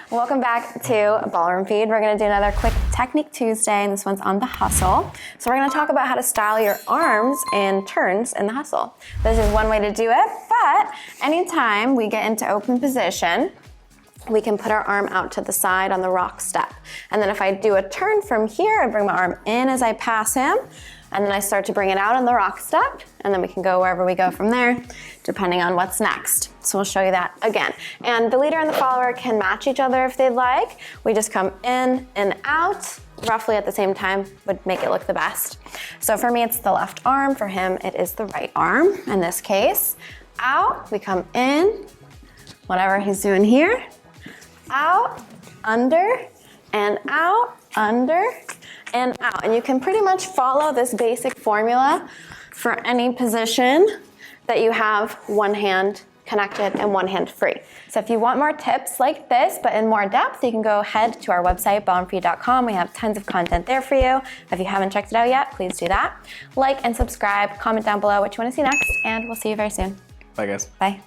Welcome back to Ballroom Feed. We're gonna do another quick Technique Tuesday, and this one's on the hustle. So we're gonna talk about how to style your arms and turns in the hustle. This is one way to do it, but anytime we get into open position, we can put our arm out to the side on the rock step. And then if I do a turn from here, I bring my arm in as I pass him, and then I start to bring it out on the rock step, and then we can go wherever we go from there, depending on what's next. So we'll show you that again. And the leader and the follower can match each other if they'd like. We just come in and out, roughly at the same time, would make it look the best. So for me, it's the left arm. For him, it is the right arm, in this case. Out, we come in, whatever he's doing here. Out, under, and out, under, and out. And you can pretty much follow this basic formula for any position that you have one hand connected and one hand free. So if you want more tips like this, but in more depth, you can go ahead to our website, ballroomfeed.com. We have tons of content there for you. If you haven't checked it out yet, please do that. Like and subscribe, comment down below what you want to see next, and we'll see you very soon. Bye, guys. Bye.